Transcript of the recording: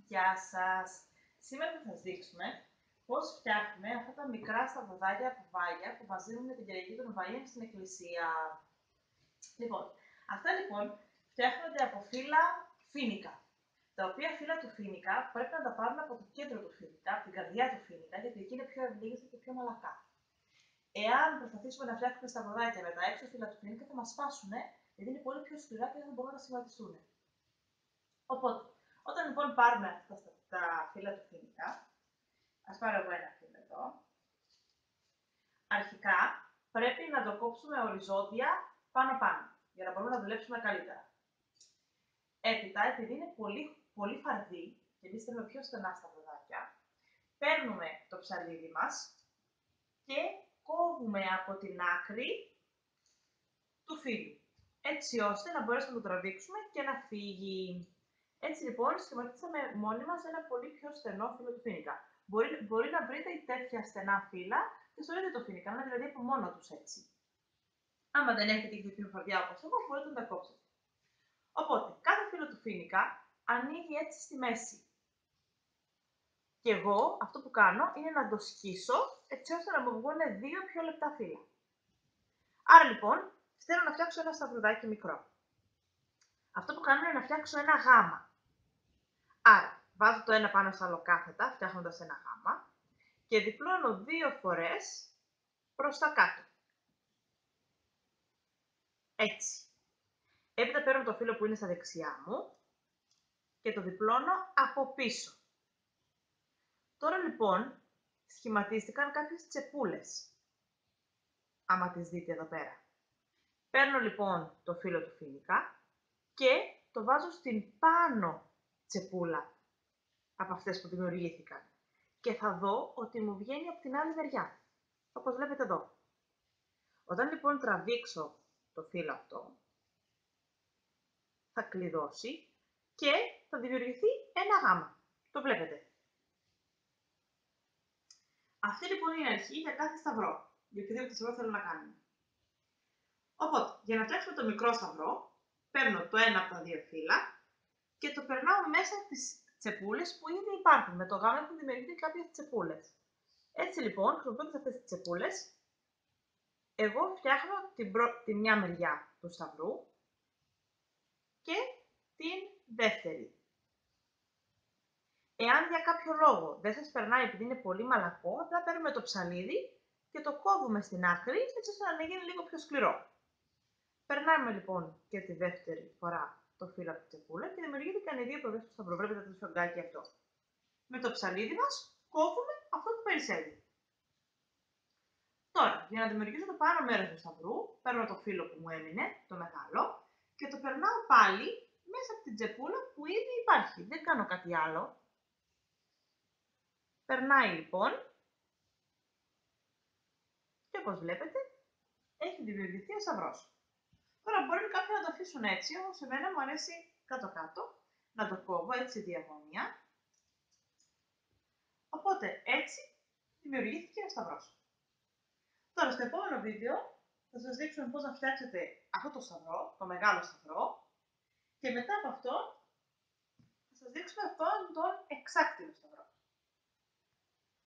Γεια σας! Σήμερα θα σας δείξουμε πώς φτιάχνουμε αυτά τα μικρά σταυροδάκια από βάγια που μας δίνουν την Κυριακή των Βαγίων στην εκκλησία. Λοιπόν, αυτά λοιπόν φτιάχνονται από φύλλα φοίνικα. Τα οποία φύλλα του φοίνικα πρέπει να τα πάρουμε από το κέντρο του φοίνικα, από την καρδιά του φοίνικα, γιατί εκεί είναι πιο ευλίγιστα και πιο μαλακά. Εάν προσπαθήσουμε να φτιάξουμε σταυροδάκια με τα έξω φύλλα του φοίνικα, θα μας σπάσουν, γιατί είναι πολύ πιο σκληρά και δεν μπορούν να σχηματιστούν. Οπότε, όταν λοιπόν πάρουμε αυτά τα φύλλα του φοίνικα, ας πάρω εγώ ένα φύλλο εδώ, αρχικά πρέπει να το κόψουμε οριζόντια πάνω-πάνω, για να μπορούμε να δουλέψουμε καλύτερα. Έπειτα, επειδή είναι πολύ φαρδί και εμείς θέλουμε πιο στενά σταυροδάκια, παίρνουμε το ψαλίδι μας και κόβουμε από την άκρη του φύλλου, έτσι ώστε να μπορέσουμε να το τραβήξουμε και να φύγει. Έτσι λοιπόν σχηματίσαμε μόνοι μας ένα πολύ πιο στενό φύλλο του φοίνικα. Μπορεί να βρείτε τέτοια στενά φύλλα και στο ίδιο το φοίνικα, να είναι δηλαδή από μόνο τους έτσι. Άμα δεν έχετε και πιο φαρδιά όπως εγώ, μπορείτε να τα κόψετε. Οπότε, κάθε φύλλο του φοίνικα ανοίγει έτσι στη μέση. Και εγώ αυτό που κάνω είναι να το σκίσω έτσι ώστε να μου βγουν δύο πιο λεπτά φύλλα. Άρα λοιπόν, θέλω να φτιάξω ένα σταυρουδάκι μικρό. Αυτό που κάνω είναι να φτιάξω ένα γάμα. Άρα, βάζω το ένα πάνω στο άλλο κάθετα, φτιάχνοντας ένα γάμα και διπλώνω 2 φορές προς τα κάτω. Έτσι. Έπειτα παίρνω το φύλλο που είναι στα δεξιά μου και το διπλώνω από πίσω. Τώρα λοιπόν σχηματίστηκαν κάποιες τσεπούλες, άμα τις δείτε εδώ πέρα. Παίρνω λοιπόν το φύλλο του φοίνικα και το βάζω στην πάνω τσεπούλα από αυτές που δημιουργήθηκαν. Και θα δω ότι μου βγαίνει από την άλλη μεριά, όπως βλέπετε εδώ. Όταν λοιπόν τραβήξω το φύλλο αυτό, θα κλειδώσει και θα δημιουργηθεί ένα γάμα. Το βλέπετε. Αυτή λοιπόν είναι η αρχή για κάθε σταυρό, για οποιοδήποτε σταυρό θέλω να κάνουμε. Οπότε, για να φτιάξουμε το μικρό σταυρό, παίρνω το ένα από τα δύο φύλλα και το περνάω μέσα στις τσεπούλες που ήδη υπάρχουν. Με το γάμα έχουν δημιουργηθεί κάποιες τσεπούλες. Έτσι λοιπόν, χρησιμοποιώντας αυτές τις τσεπούλες, εγώ φτιάχνω τη μια μεριά του σταυρού και την δεύτερη. Εάν για κάποιο λόγο δεν σας περνάει επειδή είναι πολύ μαλακό, απλά παίρνουμε το ψαλίδι και το κόβουμε στην άκρη, έτσι ώστε να γίνει λίγο πιο σκληρό. Περνάμε λοιπόν και τη δεύτερη φορά το φύλλο από τη τσεπούλα και δημιουργήθηκαν οι δύο πλευρές του σταυρού. Βλέπετε το σφαγγάκι αυτό. Με το ψαλίδι μας κόβουμε αυτό που περισσεύει. Τώρα, για να δημιουργήσω το πάνω μέρος του σταυρού, παίρνω το φύλλο που μου έμεινε, το μεγάλο, και το περνάω πάλι μέσα από την τσεπούλα που ήδη υπάρχει. Δεν κάνω κάτι άλλο. Περνάει λοιπόν και όπως βλέπετε έχει δημιουργηθεί ο σταυρός. Τώρα μπορεί κάποιοι να το αφήσουν έτσι, όμως εμένα μου αρέσει κάτω-κάτω να το κόβω έτσι διαγώνια. Οπότε έτσι δημιουργήθηκε ο σταυρός. Τώρα στο επόμενο βίντεο θα σας δείξουμε πώς να φτιάξετε αυτό το σταυρό, το μεγάλο σταυρό, και μετά από αυτό θα σας δείξουμε αυτόν τον εξάκτηνο σταυρό.